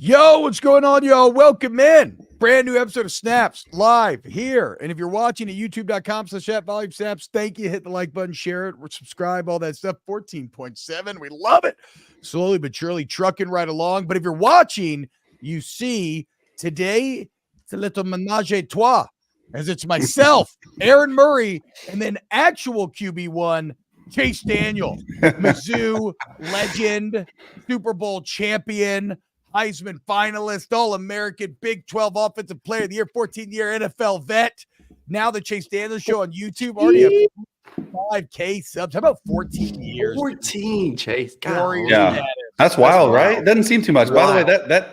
Yo, what's going on, y'all? Welcome in. Brand new episode of Snaps live here. And if you're watching at youtube.com/@volume_snaps, thank you. Hit the like button, share it, subscribe, all that stuff. 14.7. We love it. Slowly but surely trucking right along. But if you're watching, you see today it's a little menage a trois, as it's myself, Aaron Murray, and then actual QB1, Jayden Daniels, Mizzou legend, Super Bowl champion, Heisman finalist, All-American, Big 12 Offensive Player of the Year, 14-year NFL vet. Now the Jayden Daniels Show on YouTube already have 5K subs. How about 14 years? 14, Chase. Yeah, that's wild, right? It doesn't seem too much. By the way,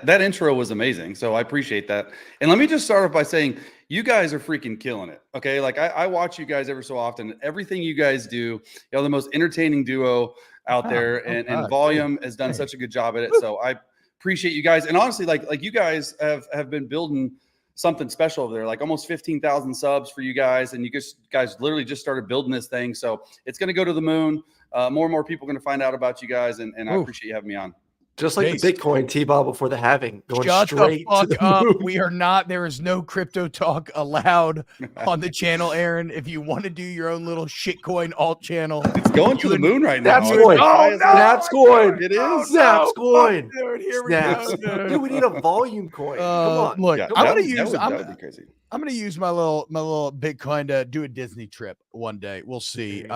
that intro was amazing, so I appreciate that. And let me just start off by saying you guys are freaking killing it, okay? Like, I watch you guys every so often. Everything you guys do, the most entertaining duo out there, and Volume has done such a good job at it, so I appreciate you guys. And honestly, like you guys have been building something special over there, like almost 15,000 subs for you guys. And you guys literally just started building this thing. So it's going to go to the moon. More and more people are going to find out about you guys. And I appreciate you having me on. Just like the Bitcoin T-Bob before the halving, going Shut straight the fuck to the up. moon. We are not. There is no crypto talk allowed on the channel, Aaron. If you want to do your own little shitcoin alt channel, it's going to the moon right now. Snaps coin. Snaps coin. It is. Snaps coin. Dude, here Snaps. we go. Dude, we need a volume coin. Come on. Look, Yeah, I'm that'd gonna use my little Bitcoin to do a Disney trip one day. We'll see.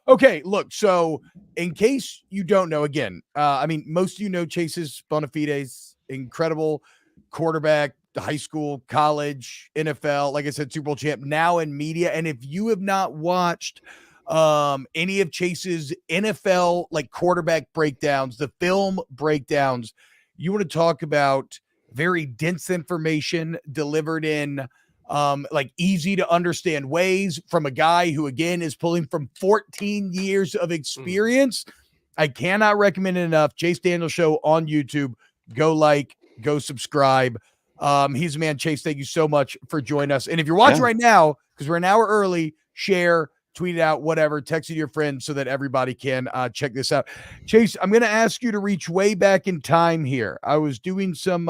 Okay, look, so in case you don't know, again, I mean, most of you know Chase's bona fides, incredible quarterback, high school, college, NFL, like I said, Super Bowl champ, now in media. And if you have not watched any of Chase's NFL like quarterback breakdowns, the film breakdowns, you want to talk about very dense information delivered in like easy to understand ways from a guy who, again, is pulling from 14 years of experience. I cannot recommend it enough. Jayden Daniels Show on YouTube. Go like, go subscribe. He's a man. Chase, thank you so much for joining us. And if you're watching right now, because we're an hour early, share, tweet it out, whatever, text it to your friends so that everybody can check this out. Chase, I'm going to ask you to reach way back in time here. I was doing some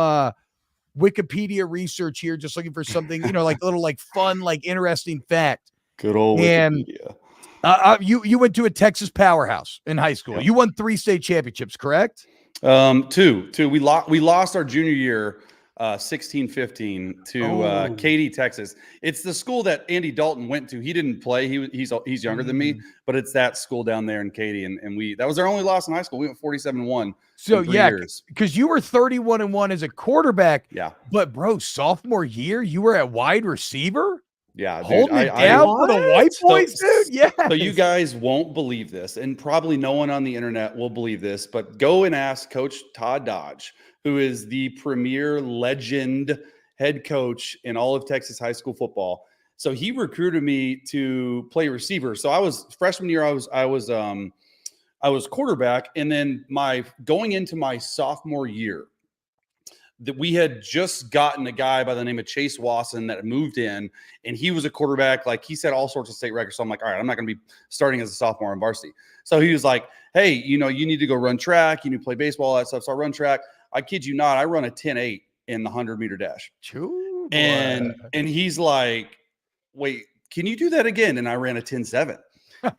Wikipedia research here, just looking for something, like a little like fun, like interesting fact. Good old Wikipedia. You went to a Texas powerhouse in high school. Yeah. You won 3 state championships, correct? Two. We lost our junior year, 16-15 to Katy, Texas. It's the school that Andy Dalton went to. He didn't play. He's younger than me, but it's that school down there in Katy, and that was our only loss in high school. We went 47-1. So yeah, because you were 31-1 as a quarterback. Yeah, but bro, sophomore year you were at wide receiver. Yeah, dude, holding it down for the white boys, dude. Yeah. So you guys won't believe this, and probably no one on the internet will believe this, but go and ask Coach Todd Dodge, who is the premier legend head coach in all of Texas high school football. So he recruited me to play receiver. So I was freshman year, I was quarterback, and then going into my sophomore year, that we had just gotten a guy by the name of Chase Wasson that had moved in, and he was a quarterback. Like, he set all sorts of state records. So I'm like, all right, I'm not going to be starting as a sophomore on varsity. So he was like, hey, you need to go run track. You need to play baseball, all that stuff. So I run track. I kid you not, I run a 10.8 in the 100-meter dash. True. And he's like, wait, can you do that again? And I ran a 10.7.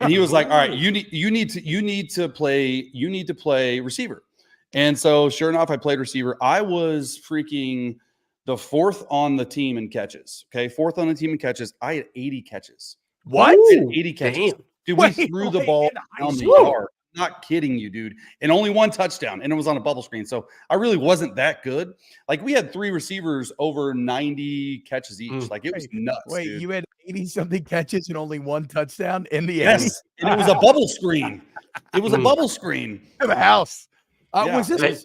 And he was like, all right, you need to play receiver. And so sure enough, I played receiver. I was freaking the 4th on the team in catches. Okay. 4th on the team in catches. I had 80 catches. What? 80 catches. Damn. Dude, we threw the ball down the yard. Not kidding you, dude. And only 1 touchdown. And it was on a bubble screen. So I really wasn't that good. Like, we had 3 receivers over 90 catches each. Like, it was nuts. Wait, dude. you had 80-something catches and only 1 touchdown in the Yes. And it was a bubble screen. It was a bubble screen. of a house. Yeah, was this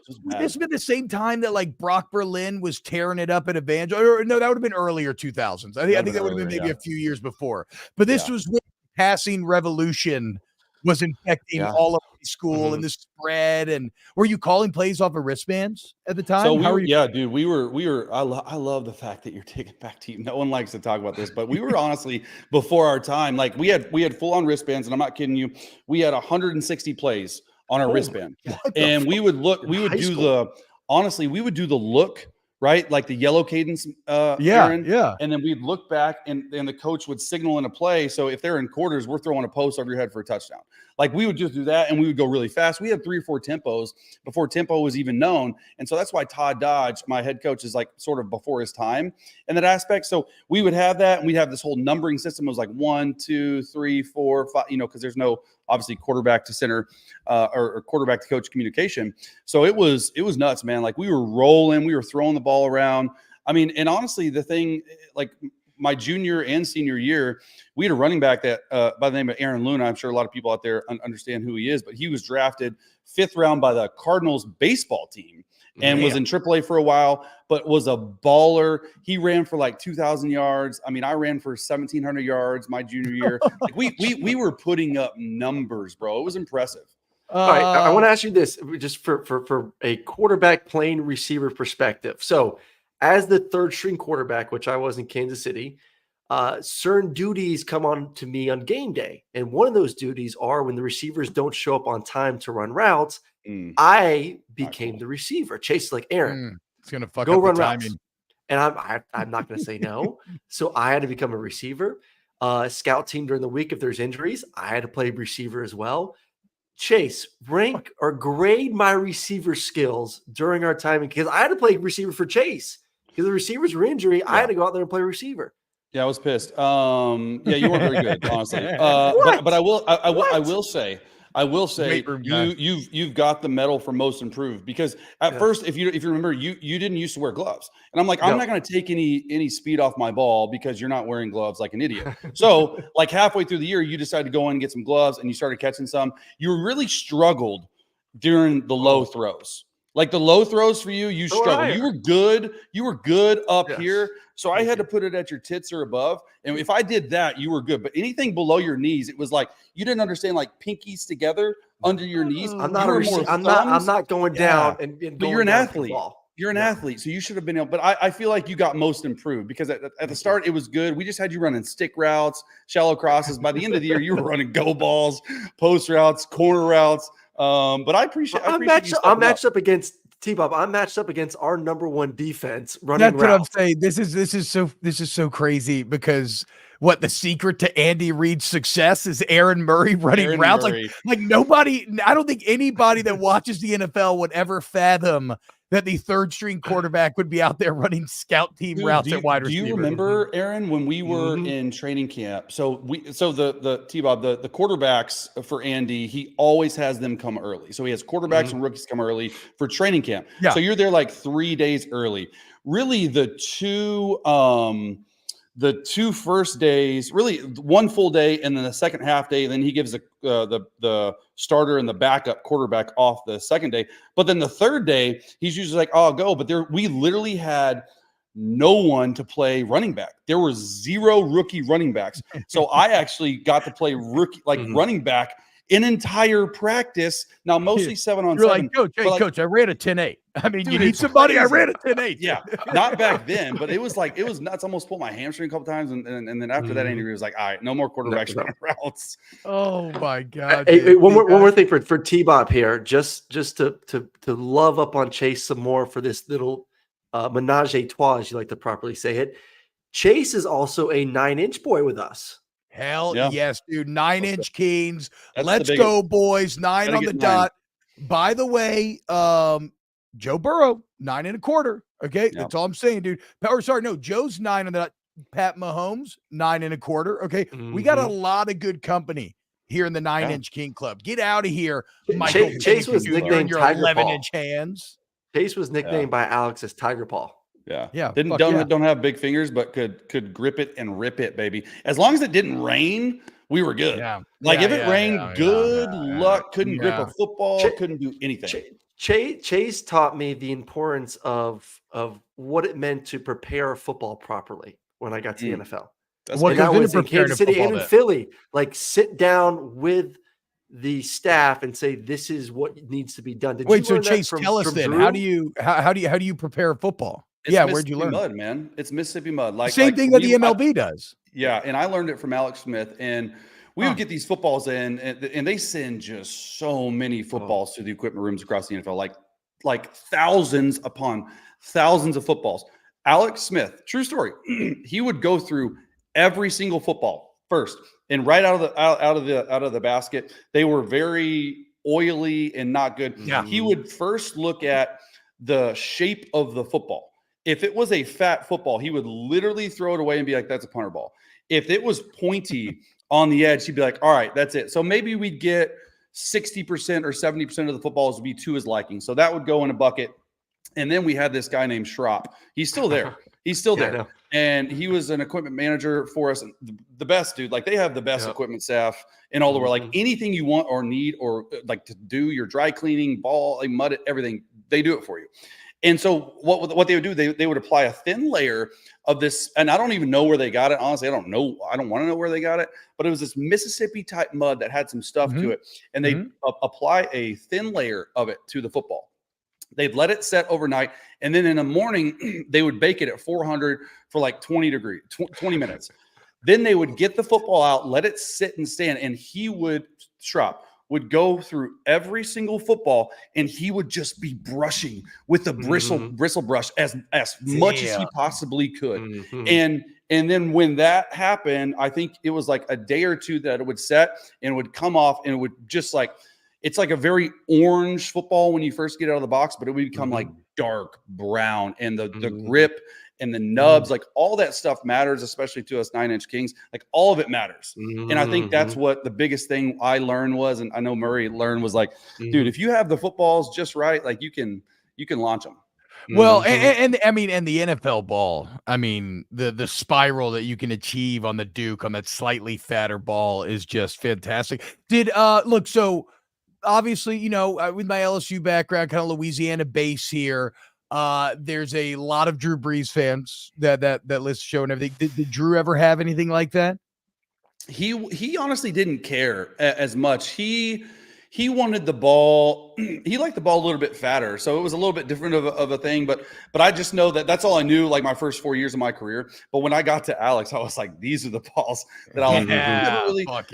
been the same time that like Brock Berlin was tearing it up at Evangel? Or no, that would have been earlier 2000s. I think that would have been maybe a few years before. But this was when the passing revolution was infecting all of high school and the spread. And were you calling plays off of wristbands at the time? So dude, we were. I love the fact that you're taking back team. No one likes to talk about this, but we were honestly before our time. Like, we had full on wristbands, and I'm not kidding you. We had 160 plays on our wristband, and we would do honestly, we would do the look, right? Like the yellow cadence, Aaron. And then we'd look back and the coach would signal in a play. So if they're in quarters, we're throwing a post over your head for a touchdown. Like we would just do that and we would go really fast. We had 3 or 4 tempos before tempo was even known. And so that's why Todd Dodge, my head coach, is like sort of before his time in that aspect. So we would have that and we'd have this whole numbering system. It was like 1, 2, 3, 4, 5, because there's no obviously quarterback to center or quarterback to coach communication. So it was nuts, man. Like we were rolling, we were throwing the ball around. I mean, and honestly, the thing, like my junior and senior year, we had a running back that by the name of Aaron Luna. I'm sure a lot of people out there understand who he is, but he was drafted 5th round by the Cardinals baseball team and was in AAA for a while, but was a baller. He ran for like 2,000 yards. I mean, I ran for 1,700 yards my junior year. Like we were putting up numbers, bro. It was impressive. All right, I want to ask you this, just for a quarterback playing receiver perspective. So, as the 3rd string quarterback, which I was in Kansas City, certain duties come on to me on game day, and one of those duties are when the receivers don't show up on time to run routes. I became the receiver. Chase is like, Aaron, it's gonna fuck go up run the routes, timing. and I'm not going to say no. So I had to become a receiver. Scout team during the week, if there's injuries, I had to play receiver as well. Chase, rank or grade my receiver skills during our time because I had to play receiver for Chase because the receivers were injury. I had to go out there and play receiver. Yeah, I was pissed. Yeah, you weren't very good, honestly. But I will say you've got the medal for most improved because at first, if you remember, you didn't used to wear gloves, and I'm like, I'm not going to take any speed off my ball because you're not wearing gloves like an idiot. So like halfway through the year, you decided to go in and get some gloves, and you started catching some. You really struggled during the low throws. Like the low throws for you struggled. You were good up here. So I had to put it at your tits or above. And if I did that, you were good. But anything below your knees, it was like you didn't understand like pinkies together under your knees. I'm not going down and going. But you're an athlete. You're an athlete. So you should have been able. But I feel like you got most improved because at the start it was good. We just had you running stick routes, shallow crosses. By the end of the year, you were running go balls, post routes, corner routes. But I appreciate. I'm matched up against T-Bob. I'm matched up against our #1 defense running. That's what routes. I'm saying. This is so crazy because what the secret to Andy Reid's success is Aaron Murray running routes. Like nobody. I don't think anybody that watches the NFL would ever fathom that the 3rd string quarterback would be out there running scout team routes at wide receiver. Do you remember, Aaron, when we were in training camp? So the T-Bob, the quarterbacks for Andy, he always has them come early. So he has quarterbacks and rookies come early for training camp. Yeah. So you're there like 3 days early. Really, the two first days, really 1 full day, and then the second half day. Then he gives the starter and the backup quarterback off the second day. But then the 3rd day, he's usually like, "Oh, I'll go." But we literally had no one to play running back. There were 0 rookie running backs. So I actually got to play rookie running back an entire practice. Now mostly 7-on-7. You're like, Coach, I ran a 10-8. I mean, dude, you need somebody. I ran a 10-8. Yeah, not back then, but it was nuts. Almost pulled my hamstring a couple times, and then after that, Andy Reid was like, "All right, no more quarterbacks running routes." Oh my God! Hey, one more thing for T-Bob here, just to love up on Chase some more for this little menage a trois, as you like to properly say it. Chase is also a 9-inch boy with us. Hell yes, dude. 9-inch Kings. Let's go, boys. 9 on the dot. By the way, Joe Burrow, 9 1/4. Okay. That's all I'm saying, dude. Joe's 9 on the dot. Pat Mahomes, 9 1/4. Okay. We got a lot of good company here in the 9-inch King Club. Get out of here. Chase was nicknamed your Tiger 11-inch hands. Chase was nicknamed by Alex as Tiger Paw. Yeah. Don't have big fingers, but could grip it and rip it, baby. As long as it didn't rain, we were good. Yeah. If it rained, good luck. Couldn't grip a football, couldn't do anything. Chase taught me the importance of what it meant to prepare football properly when I got to the NFL. What that was in Kansas City and in Philly. Like sit down with the staff and say, this is what needs to be done. Wait, so Chase, tell us then, how do you prepare football? Where'd you learn mud, man? It's Mississippi mud. Same thing that the MLB does. Yeah, and I learned it from Alex Smith, and we would get these footballs in, and they send just so many footballs to the equipment rooms across the NFL, like like thousands upon thousands of footballs. Alex Smith, true story. He would go through every single football first, and right out of the basket, they were very oily and not good. Yeah. He would first look at the shape of the football. If it was a fat football, he would literally throw it away and be like, "That's a punter ball." If it was pointy on the edge, he'd be like, "All right, that's it." So maybe we'd get 60% or 70% of the footballs would be to his liking. So that would go in a bucket. And then we had this guy named Schropp. He's still there. He's still there. And he was an equipment manager for us. The best dude. Like, they have the best equipment staff in all the world. Like, anything you want or need, or like to do your dry cleaning, ball, like mud it, everything, they do it for you. And so what they would do, they would apply a thin layer of this, and I don't even know where they got it. Honestly, I don't know. I don't want to know where they got it, but it was this Mississippi type mud that had some stuff to it. And they apply a thin layer of it to the football. They'd let it set overnight, and then in the morning, they would bake it at 400 for like 20 minutes. Then they would get the football out, let it sit and stand, and Schropp would go through every single football, and he would just be brushing with the bristle brush as much as he possibly could. And then when that happened, I think it was like a day or two that it would set and it would come off, and it would just like, it's like a very orange football when you first get out of the box, but it would become like dark brown, and the grip and the nubs, like all that stuff matters, especially to us 9-inch Kings. Like, all of it matters. And I think that's what the biggest thing I learned was, and I know Murray learned, was like, dude, if you have the footballs just right, like you can launch them. Well, and I mean, and the NFL ball, I mean, the spiral that you can achieve on the Duke on that slightly fatter ball is just fantastic. Look, so obviously, you know, with my LSU background, kind of Louisiana base here, there's a lot of Drew Brees fans that list the show and everything. Did Drew ever have anything like that? He honestly didn't care as much. He wanted the ball. He liked the ball a little bit fatter, so it was a little bit different of a thing. But I just know that's all I knew, like my first 4 years of my career. But when I got to Alex, I was like, these are the balls that I like.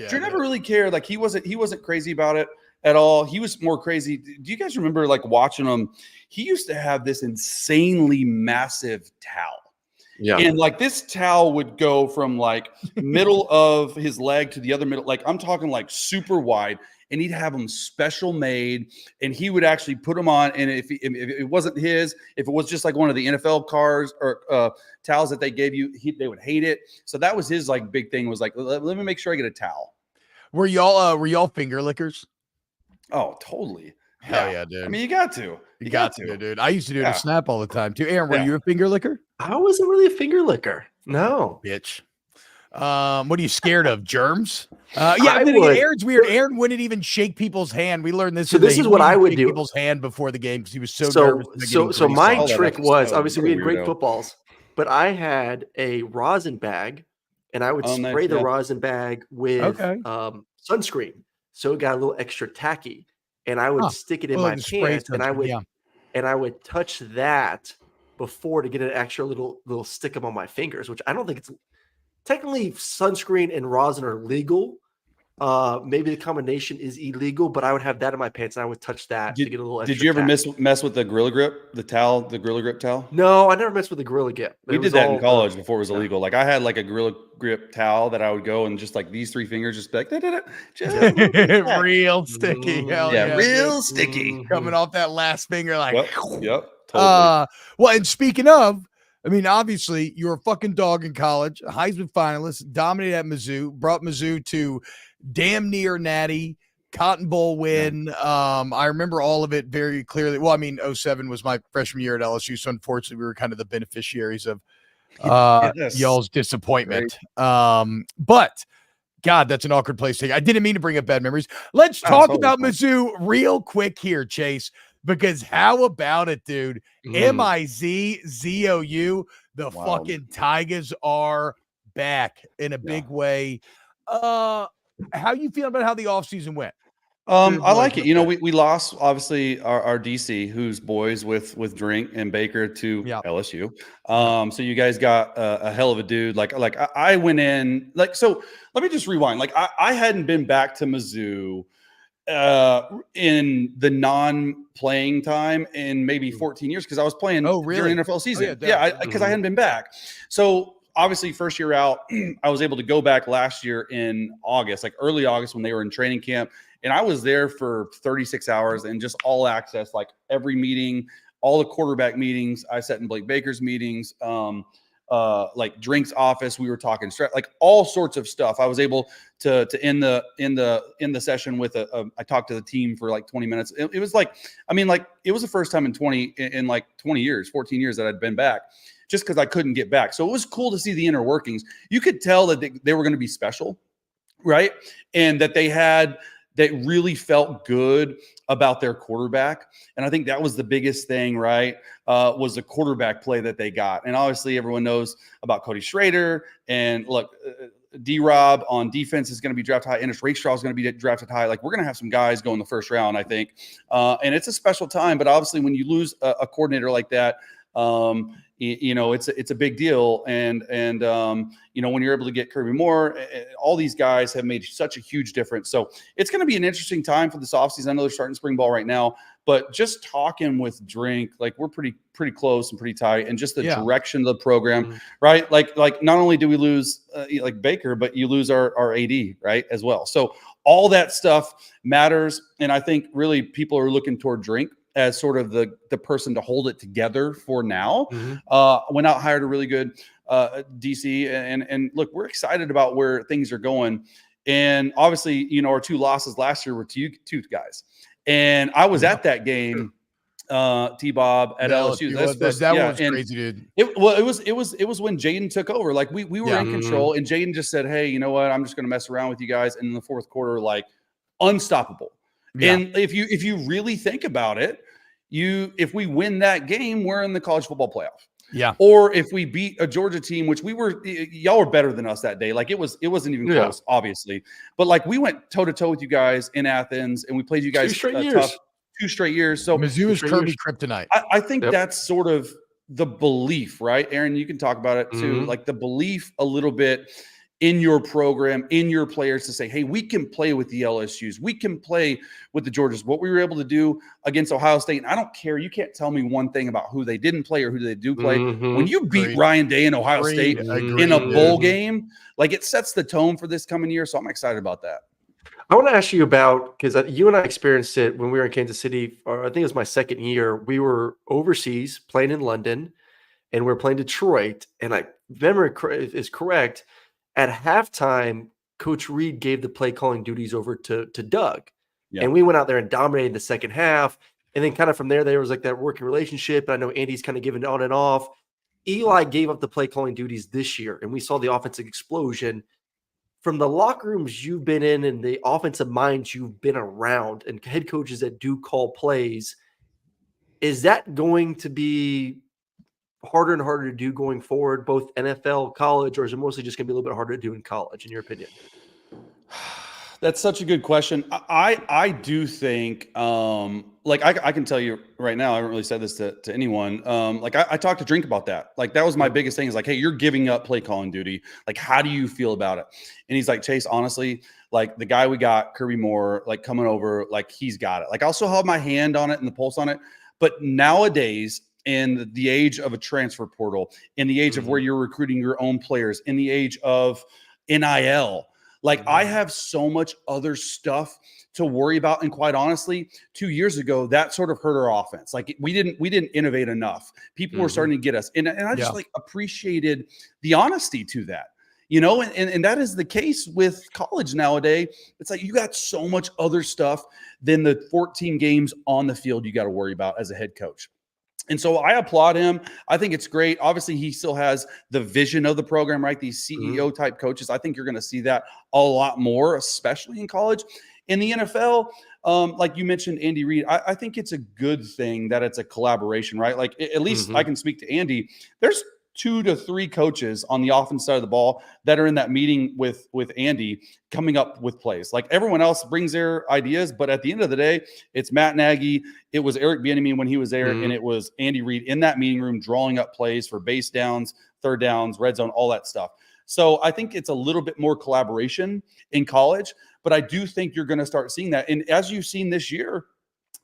Drew never really cared. Like, he wasn't crazy about it at all. He was more crazy. Do you guys remember like watching him? He used to have this insanely massive towel. Yeah. And like, this towel would go from like middle of his leg to the other middle. Like, I'm talking like super wide, and he'd have them special made, and he would actually put them on. And if it wasn't his, if it was just like one of the NFL cars or towels that they gave you, they would hate it. So that was his like big thing, was like, let me make sure I get a towel. Were y'all finger lickers? Oh, totally. Hell yeah, dude. I mean, you got to. You got to, dude. I used to do it to Snap all the time, too. Aaron, were you a finger licker? I wasn't really a finger licker. No. Bitch. What are you scared of? Germs? Aaron's weird. Aaron wouldn't even shake people's hand. We learned this. So this is what I would do. People's hand before the game because he was so nervous. So my trick was, obviously we had great footballs, but I had a rosin bag, and I would spray the rosin bag with sunscreen, so it got a little extra tacky, and I would stick it in my pants, and I would touch that before to get an extra little stick up on my fingers, which I don't think it's technically. Sunscreen and rosin are legal. Maybe the combination is illegal, but I would have that in my pants, and I would touch that to get a little extra. Did you ever mess with the Gorilla Grip, the Gorilla Grip towel? No, I never messed with the Gorilla Grip. We did that in college before it was illegal. Like, I had like a Gorilla Grip towel that I would go and just like these 3 fingers, just be like, real sticky. Real sticky. Coming off that last finger, like, yep. Totally. Well, and speaking of, I mean, obviously, you're a fucking dog in college, a Heisman finalist, dominated at Mizzou, brought Mizzou to damn near natty, Cotton Bowl win. I remember all of it very clearly. Well, I mean, 2007 was my freshman year at LSU, so unfortunately, we were kind of the beneficiaries of y'all's disappointment. But God, that's an awkward place to take. I didn't mean to bring up bad memories. Let's talk about Mizzou real quick here, Chase. Because how about it, dude? Mizzou, the fucking Tigers are back in a big way. How you feeling about how the offseason went? I like it. You know, we lost obviously our DC, who's boys with Drink and Baker to LSU. So you guys got a hell of a dude. Like I went in like, so let me just rewind. Like I hadn't been back to Mizzou in the non-playing time in maybe 14 years because I was playing during NFL season. Because I hadn't been back. So obviously, first year out, I was able to go back last year in August, like early August when they were in training camp. And I was there for 36 hours and just all access, like every meeting, all the quarterback meetings. I sat in Blake Baker's meetings, like Drink's office. We were talking like all sorts of stuff. I was able to end the session with I talked to the team for like 20 minutes. It was like, I mean, like it was the first time in like 20 years, 14 years that I'd been back just because I couldn't get back. So it was cool to see the inner workings. You could tell that they were going to be special, right? And that they really felt good about their quarterback. And I think that was the biggest thing, right? Was the quarterback play that they got. And obviously everyone knows about Cody Schrader. And look, D-Rob on defense is going to be drafted high. Ennis Rakestraw is going to be drafted high. Like we're going to have some guys go in the first round, I think. And it's a special time. But obviously when you lose a coordinator like that, it's a big deal. And when you're able to get Kirby Moore, all these guys have made such a huge difference. So it's going to be an interesting time for this offseason. I know they're starting spring ball right now, but just talking with Drink, like we're pretty close and pretty tight, and just the direction of the program, right? Like not only do we lose like Baker, but you lose our AD, right, as well. So all that stuff matters. And I think really people are looking toward Drink as sort of the person to hold it together for now. Went out, hired a really good DC, and look, we're excited about where things are going. And obviously, our two losses last year were to you two guys. And I was at that game, T-Bob at LSU. That one was crazy, dude. It was when Jayden took over. Like we were in control, and Jayden just said, "Hey, you know what? I'm just going to mess around with you guys." And in the fourth quarter, like unstoppable. Yeah. And if you really think about it, if we win that game, we're in the college football playoff. Yeah. Or if we beat a Georgia team, which y'all were better than us that day. Like it wasn't even close, obviously. But like we went toe to toe with you guys in Athens, and we played you guys 2 straight years. So Mizzou's Kirby kryptonite. I think that's sort of the belief, right? Aaron, you can talk about it too. Like the belief a little bit in your program, in your players to say, hey, we can play with the LSUs. We can play with the Georgias. What we were able to do against Ohio State, and I don't care. You can't tell me one thing about who they didn't play or who they do play. When you beat Ryan Day and Ohio State in a bowl game, like it sets the tone for this coming year. So I'm excited about that. I want to ask you about, because you and I experienced it when we were in Kansas City, or I think it was my second year. We were overseas playing in London, and we were playing Detroit. And I memory is correct. At halftime, Coach Reed gave the play calling duties over to Doug. Yeah. And we went out there and dominated the second half. And then kind of from there was like that working relationship. I know Andy's kind of given on and off. Eli gave up the play calling duties this year, and we saw the offensive explosion. From the locker rooms you've been in and the offensive minds you've been around and head coaches that do call plays, is that going to be harder and harder to do going forward, both NFL, college, or is it mostly just going to be a little bit harder to do in college, in your opinion? That's such a good question. I do think, like I can tell you right now, I haven't really said this to anyone. Like I talked to Drink about that. Like that was my biggest thing is like, hey, you're giving up play calling duty. Like, how do you feel about it? And he's like, Chase, honestly, like the guy we got, Kirby Moore, like coming over, like he's got it. Like I'll still have my hand on it and the pulse on it. But nowadays, in the age of a transfer portal, in the age of where you're recruiting your own players, in the age of NIL, like I have so much other stuff to worry about. And quite honestly, 2 years ago, that sort of hurt our offense. Like we didn't innovate enough. People were starting to get us. And I just like appreciated the honesty to that, and that is the case with college nowadays. It's like you got so much other stuff than the 14 games on the field you got to worry about as a head coach. And so I applaud him. I think it's great. Obviously, he still has the vision of the program, right? These CEO type coaches. I think you're going to see that a lot more, especially in college. In the NFL, like you mentioned, Andy Reid, I think it's a good thing that it's a collaboration, right? Like at least I can speak to Andy. There's 2 to 3 coaches on the offense side of the ball that are in that meeting with Andy coming up with plays. Like everyone else brings their ideas, but at the end of the day, it's Matt Nagy. It was Eric Bieniemy when he was there, and it was Andy Reid in that meeting room drawing up plays for base downs, third downs, red zone, all that stuff. So I think it's a little bit more collaboration in college, but I do think you're going to start seeing that. And as you've seen this year,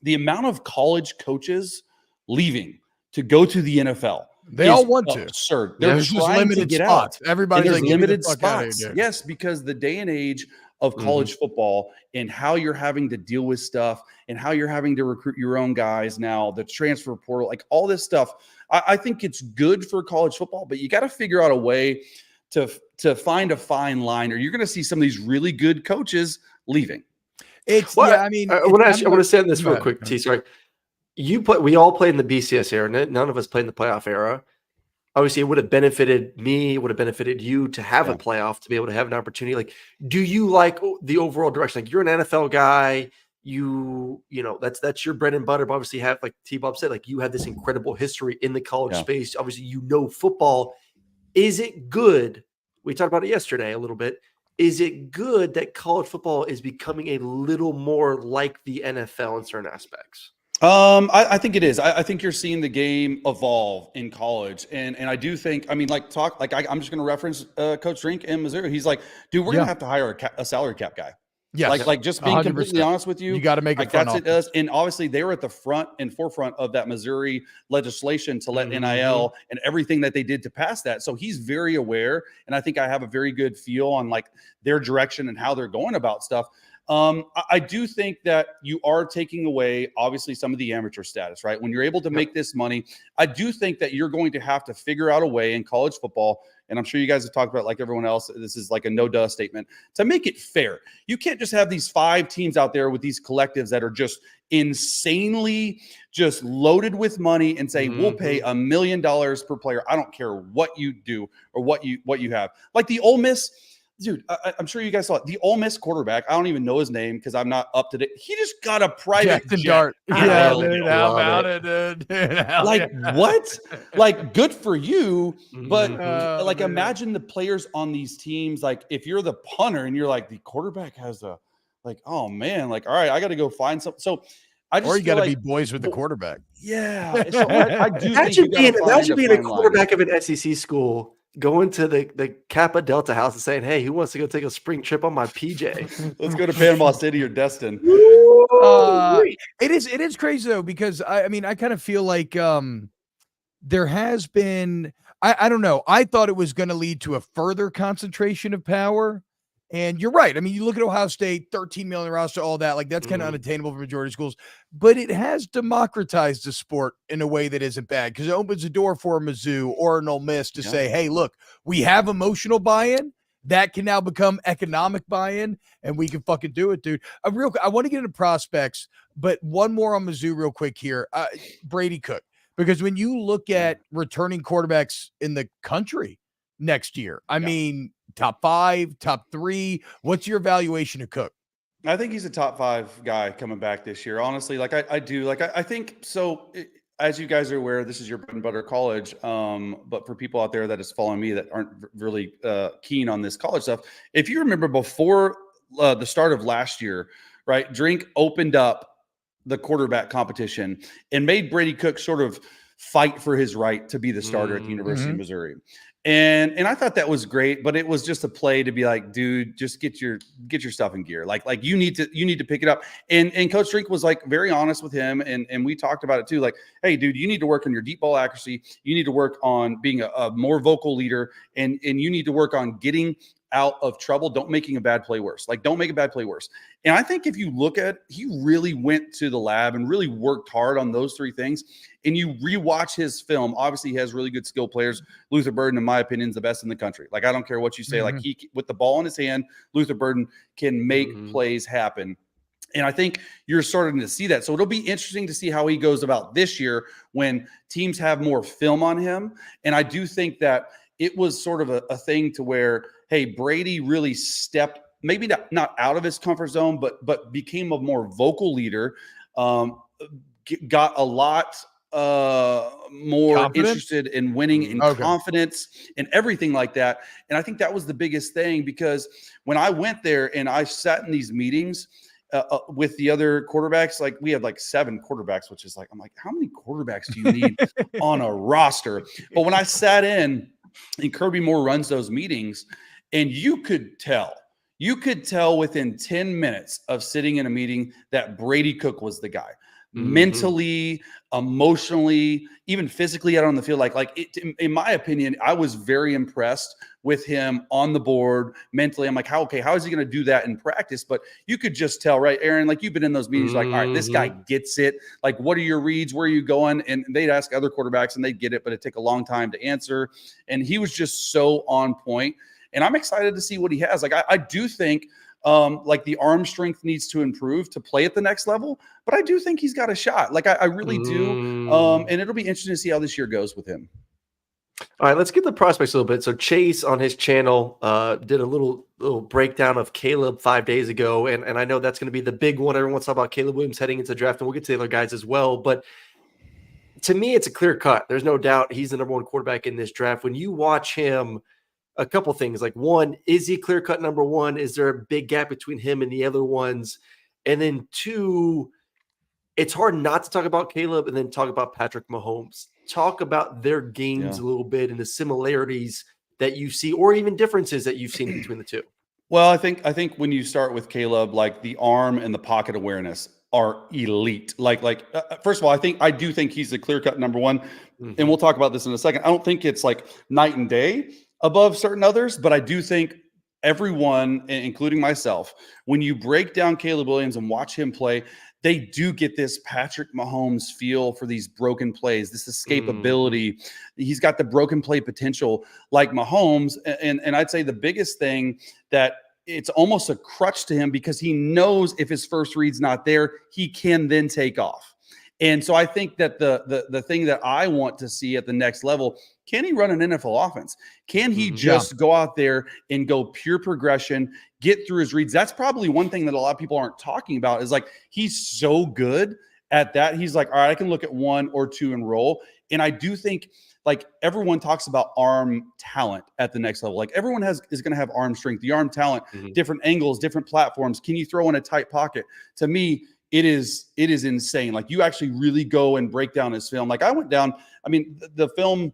the amount of college coaches leaving to go to the NFL. They all want to. Absurd. Yeah, They're there's just trying limited to get spots. out. Everybody's and there's like, limited "Get the fuck out of here, spots. dude." Yes, because the day and age of college football and how you're having to deal with stuff and how you're having to recruit your own guys now, the transfer portal, like all this stuff. I think it's good for college football, but you got to figure out a way to find a fine line, or you're going to see some of these really good coaches leaving. It's Well, yeah. I mean, I want to say on this Go real ahead. quick, T. Sorry, we all played in the BCS era. None of us played in the playoff era. Obviously, it would have benefited me. It would have benefited you to have a playoff, to be able to have an opportunity. Like, do you like the overall direction? Like, you're an NFL guy. You know that's your bread and butter. But obviously, have, like T-Bob said, like, you have this incredible history in the college space. Obviously, you know football. Is it good? We talked about it yesterday a little bit. Is it good that college football is becoming a little more like the NFL in certain aspects? I think it is. I think you're seeing the game evolve in college, and I do think. I mean, I'm just going to reference Coach Drink in Missouri. He's like, dude, we're going to have to hire a salary cap guy. Yeah, like just being 100%. completely honest with you, You got to make it like fun. that's it does. And obviously, they were at the forefront of that Missouri legislation to let NIL and everything that they did to pass that. So he's very aware, and I think I have a very good feel on like their direction and how they're going about stuff. I do think that you are taking away, obviously, some of the amateur status, right? When you're able to make this money, I do think that you're going to have to figure out a way in college football, and I'm sure you guys have talked about, like everyone else, this is like a no-duh statement, to make it fair. You can't just have these 5 teams out there with these collectives that are just insanely just loaded with money and say, we'll pay $1 million per player. I don't care what you do or what you have. Like the Ole Miss. Dude, I'm sure you guys saw it. The Ole Miss quarterback, I don't even know his name because I'm not up to date. He just got a private jet. Dart. Yeah, dude, how about it. it, dude? Like, what? Like, good for you. But, like, man. imagine the players on these teams. Like, if you're the punter and you're like, the quarterback has a, like, oh, man. Like, all right, I got to go find something. So, I just or you got to like, be boys with the quarterback. Yeah. So I do imagine being a quarterback line. of an SEC school, going to the Kappa Delta house and saying, hey, who wants to go take a spring trip on my PJ? Let's go to Panama City or Destin. It is crazy though, because I mean, I kind of feel like there has been, I don't know. I thought it was going to lead to a further concentration of power. And you're right. I mean, you look at Ohio State, 13 million roster, all that, like that's kind of unattainable for majority schools, but it has democratized the sport in a way that isn't bad, because it opens the door for a Mizzou or an Ole Miss to say, hey, look, we have emotional buy-in that can now become economic buy-in, and we can fucking do it, dude. I want to get into prospects, but one more on Mizzou real quick here. Brady Cook, because when you look at returning quarterbacks in the country next year, I mean, top 5, top 3. What's your evaluation of Cook? I think he's a top 5 guy coming back this year. Honestly, like I do. Like I think so. As you guys are aware, this is your bread and butter college. But for people out there that is following me that aren't really keen on this college stuff, if you remember before the start of last year, right? Drink opened up the quarterback competition and made Brady Cook sort of fight for his right to be the starter at the University of Missouri. And I thought that was great, but it was just a play to be like, dude, just get your stuff in gear. Like you need to pick it up. And Coach Drink was like very honest with him. And we talked about it too. Like, hey, dude, you need to work on your deep ball accuracy. You need to work on being a more vocal leader, and you need to work on getting out of trouble. Don't making a bad play worse. Like, don't make a bad play worse. And I think if you look at, he really went to the lab and really worked hard on those 3 things. And you rewatch his film, obviously he has really good skill players. Luther Burden, in my opinion, is the best in the country. Like, I don't care what you say. Like, he, with the ball in his hand, Luther Burden can make plays happen. And I think you're starting to see that. So it'll be interesting to see how he goes about this year when teams have more film on him. And I do think that it was sort of a thing to where, hey, Brady really stepped, maybe not out of his comfort zone, but became a more vocal leader, got a lot more interested in winning in confidence and everything like that. And I think that was the biggest thing, because when I went there and I sat in these meetings with the other quarterbacks, like we have like 7 quarterbacks, which is like, I'm like, how many quarterbacks do you need on a roster? But when I sat in and Kirby Moore runs those meetings, and you could tell within 10 minutes of sitting in a meeting that Brady Cook was the guy. Mentally, emotionally, even physically out on the field. In my opinion, I was very impressed with him on the board mentally. I'm like, how is he going to do that in practice? But you could just tell, right, Aaron, like you've been in those meetings, like, all right, this guy gets it. Like, what are your reads? Where are you going? And they'd ask other quarterbacks and they'd get it, but it'd take a long time to answer. And he was just so on point. And I'm excited to see what he has. Like, I do think like the arm strength needs to improve to play at the next level, but I do think he's got a shot. Like I really do. And it'll be interesting to see how this year goes with him. All right, let's get the prospects a little bit. So Chase on his channel did a little breakdown of Caleb 5 days ago, and I know that's going to be the big one. Everyone's talking about Caleb Williams heading into the draft, and we'll get to the other guys as well. But to me, it's a clear cut. There's no doubt he's the number one quarterback in this draft. When you watch him, a couple things, like one, is he clear cut number one? Is there a big gap between him and the other ones? And then two, it's hard not to talk about Caleb and then talk about Patrick Mahomes. Talk about their games a little bit and the similarities that you see, or even differences that you've seen between the two. Well, I think when you start with Caleb, like the arm and the pocket awareness are elite. First of all, I do think he's the clear-cut number one, and we'll talk about this in a second. I don't think it's like night and day above certain others, but I do think everyone, including myself, when you break down Caleb Williams and watch him play, they do get this Patrick Mahomes feel for these broken plays, this escapability. He's got the broken play potential like Mahomes. And I'd say the biggest thing that it's almost a crutch to him because he knows if his first read's not there, he can then take off. And so I think that the thing that I want to see at the next level, can he run an NFL offense? Can he just go out there and go pure progression, get through his reads? That's probably one thing that a lot of people aren't talking about is like, he's so good at that. He's like, all right, I can look at one or two and roll. And I do think like everyone talks about arm talent at the next level. Like everyone is going to have arm strength, the arm talent, different angles, different platforms. Can you throw in a tight pocket? To me, it is insane. Like you actually really go and break down his film. Like I went down, I mean, the film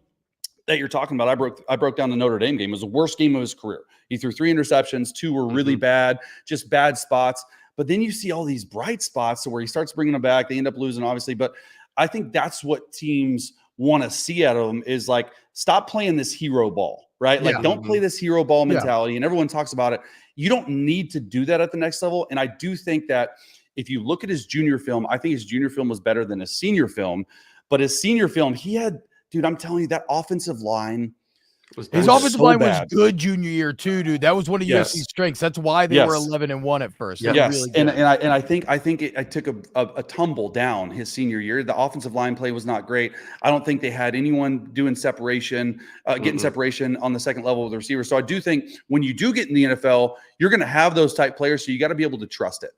that you're talking about, I broke down the Notre Dame game. It was the worst game of his career. He threw 3 interceptions, 2 were really bad, just bad spots. But then you see all these bright spots where he starts bringing them back. They end up losing, obviously. But I think that's what teams want to see out of him is like, stop playing this hero ball, right? Like don't play this hero ball mentality. And everyone talks about it. You don't need to do that at the next level. And I do think that if you look at his junior film, I think his junior film was better than his senior film. But his senior film, he had, dude, I'm telling you, that offensive line his offensive line was good junior year too, dude. That was one of USC's strengths. That's why they were 11-1 at first. Yes, really I think it took a tumble down his senior year. The offensive line play was not great. I don't think they had anyone doing separation, getting separation on the second level with the receivers. So I do think when you do get in the NFL, you're going to have those type players. So you got to be able to trust it.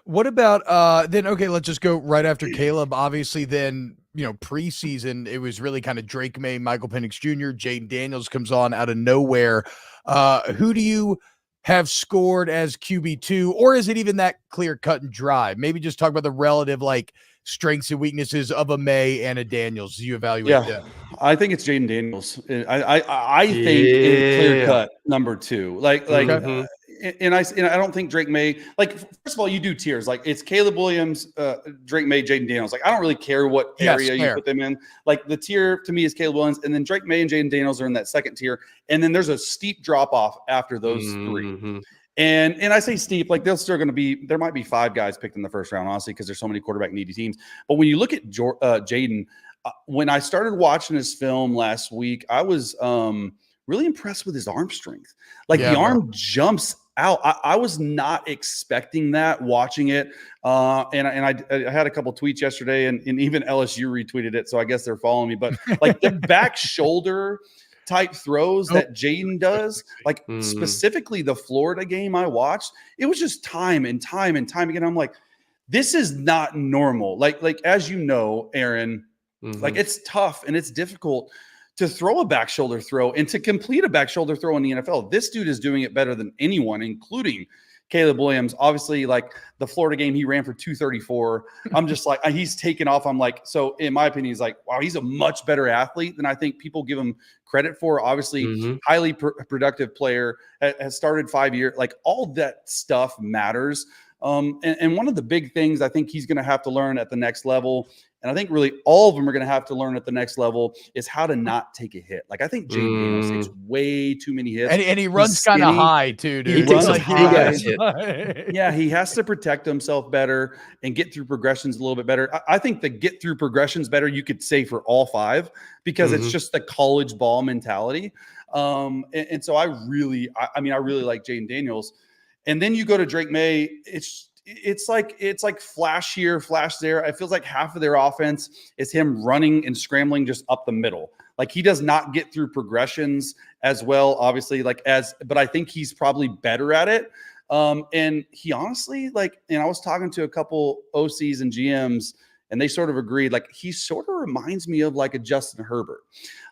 What about then? Okay, let's just go right after Caleb. Obviously, then preseason it was really kind of Drake May, Michael Penix Jr., Jayden Daniels comes on out of nowhere. Who do you have scored as QB2, or is it even that clear cut and dry? Maybe just talk about the relative like strengths and weaknesses of a May and a Daniels. You evaluate them. I think it's Jayden Daniels. I think in clear cut number 2. And I don't think Drake May, like, first of all, you do tiers. Like, it's Caleb Williams, Drake May, Jayden Daniels. Like, I don't really care what area you put them in. Like, the tier to me is Caleb Williams, and then Drake May and Jayden Daniels are in that second tier. And then there's a steep drop off after those 3. And I say steep, like, there might be 5 guys picked in the first round, honestly, because there's so many quarterback needy teams. But when you look at Jayden, when I started watching his film last week, I was really impressed with his arm strength. Like, the arm jumps out. I was not expecting that watching it. And I had a couple tweets yesterday and even LSU retweeted it. So I guess they're following me, but like the back shoulder type throws that Jayden does, like specifically the Florida game I watched, it was just time and time again. I'm like, this is not normal. Like, as you know, Aaron, like it's tough and it's difficult to throw a back shoulder throw and to complete a back shoulder throw in the NFL. This dude is doing it better than anyone, including Caleb Williams. Obviously, like the Florida game, he ran for 234. I'm just like, he's taken off. I'm like, so in my opinion, he's like, wow, he's a much better athlete than I think people give him credit for. Obviously, highly productive player, has started 5 years. Like all that stuff matters. And one of the big things I think he's going to have to learn at the next level, and I think really all of them are going to have to learn at the next level, is how to not take a hit. Like I think Jayden Daniels takes way too many hits. And he runs kind of high too, dude. He runs like high. hit. Yeah, he has to protect himself better and get through progressions a little bit better. I think the get through progressions better, you could say for all five, because it's just the college ball mentality. And so I really like Jayden Daniels. And then you go to Drake Maye. It's like flash here, flash there. It feels like half of their offense is him running and scrambling just up the middle. Like he does not get through progressions as well, obviously, but I think he's probably better at it. And he honestly, and I was talking to a couple OCs and GMs, and they sort of agreed, like he sort of reminds me of like a Justin Herbert,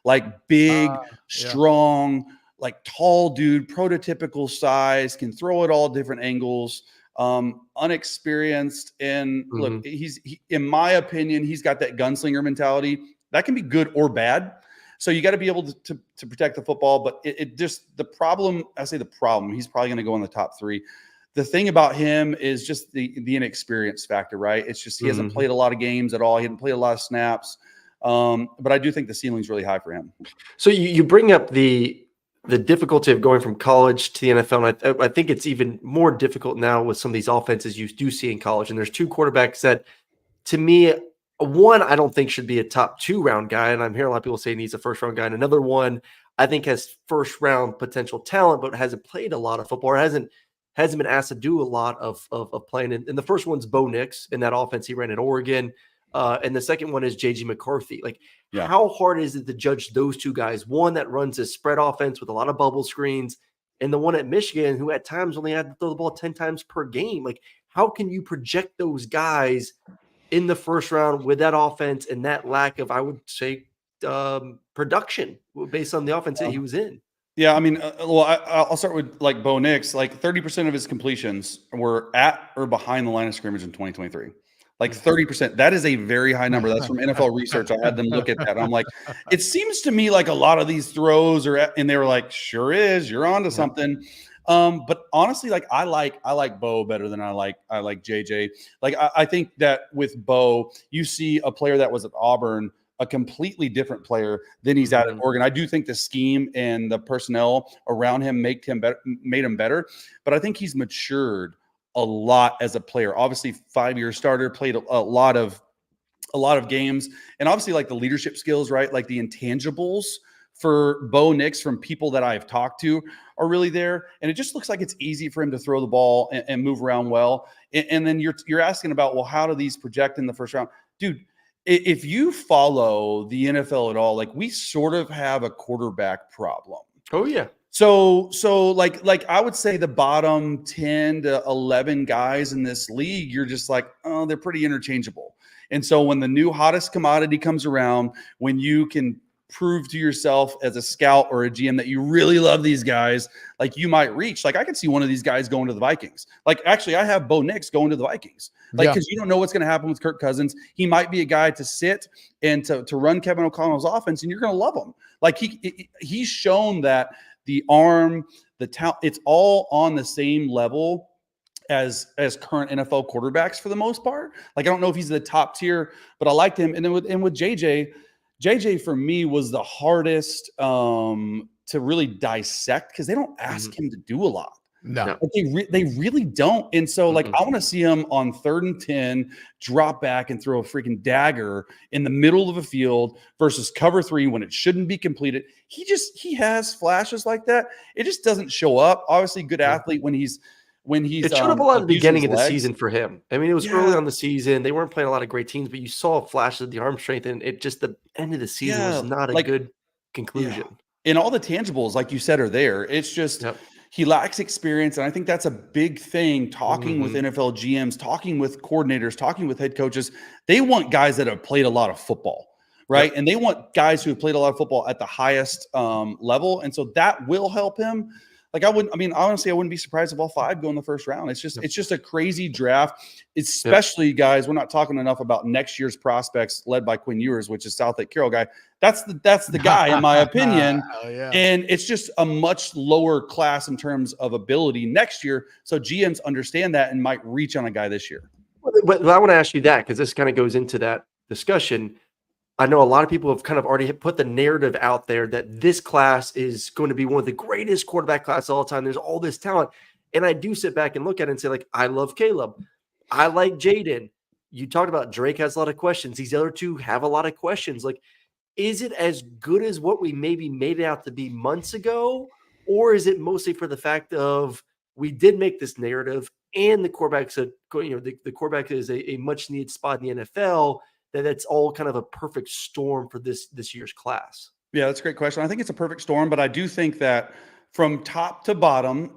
like big, strong, like tall dude, prototypical size, can throw at all different angles, unexperienced. And look, in my opinion, he's got that gunslinger mentality that can be good or bad. So you got to be able to protect the football. But it just, the problem, he's probably going to go in the top three. The thing about him is just the inexperience factor, right? It's just, he hasn't played a lot of games at all. He hasn't played a lot of snaps. But I do think the ceiling's really high for him. So you bring up the difficulty of going from college to the NFL. And I think it's even more difficult now with some of these offenses you do see in college. And there's two quarterbacks that, to me, one I don't think should be a top 2 round guy. And I'm hearing a lot of people saying he's a first round guy. And another one I think has first round potential talent, but hasn't played a lot of football, or hasn't been asked to do a lot of playing. And the first one's Bo Nix in that offense he ran at Oregon. And the second one is J.G. McCarthy. How hard is it to judge those two guys? One that runs a spread offense with a lot of bubble screens, and the one at Michigan who at times only had to throw the ball 10 times per game. Like, how can you project those guys in the first round with that offense and that lack of, I would say, production based on the offense that he was in? Yeah, I mean, I'll start with like Bo Nix. Like 30% of his completions were at or behind the line of scrimmage in 2023. Like 30%. That is a very high number. That's from NFL research. I had them look at that. I'm like, it seems to me like a lot of these throws and they were like, sure is, you're onto something. But honestly, like I like Bo better than I like JJ. Like I think that with Bo, you see a player that was at Auburn, a completely different player than he's at Oregon. I do think the scheme and the personnel around him made him better, but I think he's matured a lot as a player. Obviously, 5-year starter, played a lot of games, and obviously like the leadership skills, right? Like the intangibles for Bo Nix from people that I've talked to are really there. And it just looks like it's easy for him to throw the ball and move around well. And then you're asking about, well, how do these project in the first round? Dude, if you follow the NFL at all, like we sort of have a quarterback problem. Oh yeah. So like I would say the bottom 10 to 11 guys in this league, you're just like, oh, they're pretty interchangeable. And so when the new hottest commodity comes around, when you can prove to yourself as a scout or a GM that you really love these guys, like you might reach, like I could see one of these guys going to the Vikings. Like actually I have Bo Nix going to the Vikings, like, because you don't know what's going to happen with Kirk Cousins. He might be a guy to sit and to run Kevin O'Connell's offense, and you're going to love him. Like he's shown that the arm, the talent, it's all on the same level as current NFL quarterbacks for the most part. Like I don't know if he's the top tier, but I liked him. And then with JJ for me was the hardest to really dissect, because they don't ask him to do a lot. No, like they really don't. And so like I want to see him on 3rd and 10 drop back and throw a freaking dagger in the middle of a field versus cover 3 when it shouldn't be completed. He has flashes like that. It just doesn't show up. Obviously, good athlete when he's it showed up a lot at the beginning of the season for him. I mean, it was early on the season. They weren't playing a lot of great teams, but you saw flashes of the arm strength, and it just, the end of the season was not a good conclusion. And all the tangibles, like you said, are there. It's just he lacks experience, and I think that's a big thing. Talking with NFL GMs, talking with coordinators, talking with head coaches, they want guys that have played a lot of football, right? And they want guys who have played a lot of football at the highest level, and so that will help him. Like honestly, I wouldn't be surprised if all 5 go in the first round. It's just a crazy draft, especially guys. We're not talking enough about next year's prospects led by Quinn Ewers, which is South Lake Carroll guy. That's the guy, in my opinion. Yeah. And it's just a much lower class in terms of ability next year. So GMs understand that and might reach on a guy this year. But I want to ask you that, because this kind of goes into that discussion. I know a lot of people have kind of already put the narrative out there that this class is going to be one of the greatest quarterback classes of all time. There's all this talent. And I do sit back and look at it and say, like, I love Caleb. I like Jayden. You talked about Drake has a lot of questions. These other 2 have a lot of questions. Like, is it as good as what we maybe made it out to be months ago? Or is it mostly for the fact of we did make this narrative and the quarterback's the quarterback is a much needed spot in the NFL, that's all kind of a perfect storm for this year's class? Yeah, that's a great question. I think it's a perfect storm, but I do think that from top to bottom,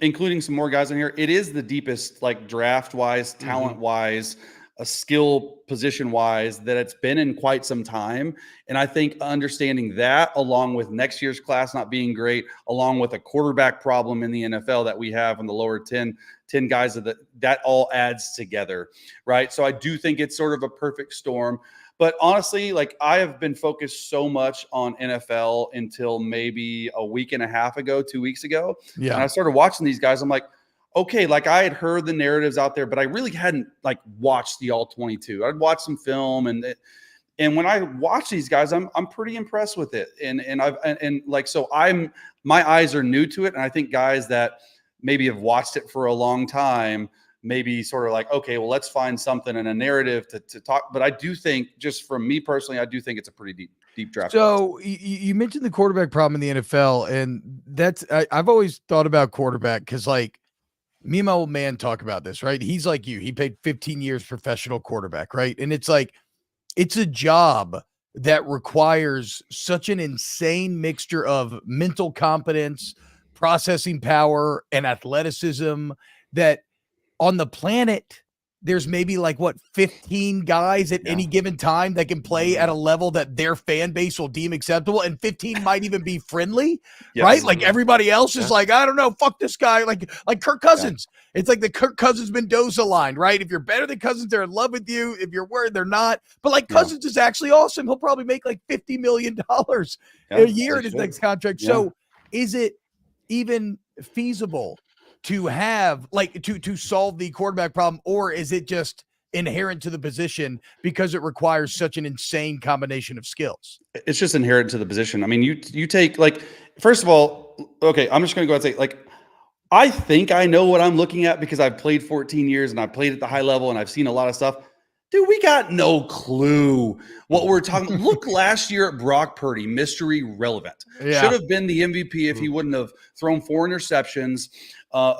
including some more guys in here, it is the deepest, like draft-wise, talent-wise, a skill position-wise, that it's been in quite some time. And I think understanding that, along with next year's class not being great, along with a quarterback problem in the NFL that we have in the lower 10 guys, that all adds together, right? So I do think it's sort of a perfect storm. But honestly, like, I have been focused so much on NFL until maybe a week and a half ago, 2 weeks ago. Yeah. And I started watching these guys. I'm like, okay, like, I had heard the narratives out there, but I really hadn't like watched the all 22. I'd watched some film, and when I watch these guys, I'm pretty impressed with it. So my eyes are new to it. And I think guys that maybe have watched it for a long time, maybe sort of like, okay, well, let's find something in a narrative to talk. But I do think, just from me personally, I do think it's a pretty deep draft. So you mentioned the quarterback problem in the NFL, and I've always thought about quarterback because, like, me and my old man talk about this, right? He's like you. He played 15 years professional quarterback, right? And it's like, it's a job that requires such an insane mixture of mental competence, processing power, and athleticism that on the planet, there's maybe like 15 guys at any given time that can play at a level that their fan base will deem acceptable, and 15 might even be friendly, right? Like, everybody else is like, I don't know, fuck this guy, like Kirk Cousins. It's like the Kirk Cousins Mendoza line, right? If you're better than Cousins, they're in love with you. If you're worried, they're not. But like, Cousins is actually awesome. He'll probably make like $50 million a year in his next contract. So is it even feasible to have, like, to solve the quarterback problem, or is it just inherent to the position because it requires such an insane combination of skills? It's just inherent to the position. I mean, you take, like, first of all, okay, I'm just going to go and say, like, I think I know what I'm looking at because I've played 14 years and I've played at the high level and I've seen a lot of stuff. Dude, we got no clue what we're talking. Look, last year at Brock Purdy, mystery relevant. Yeah. Should have been the MVP if he wouldn't have thrown 4 interceptions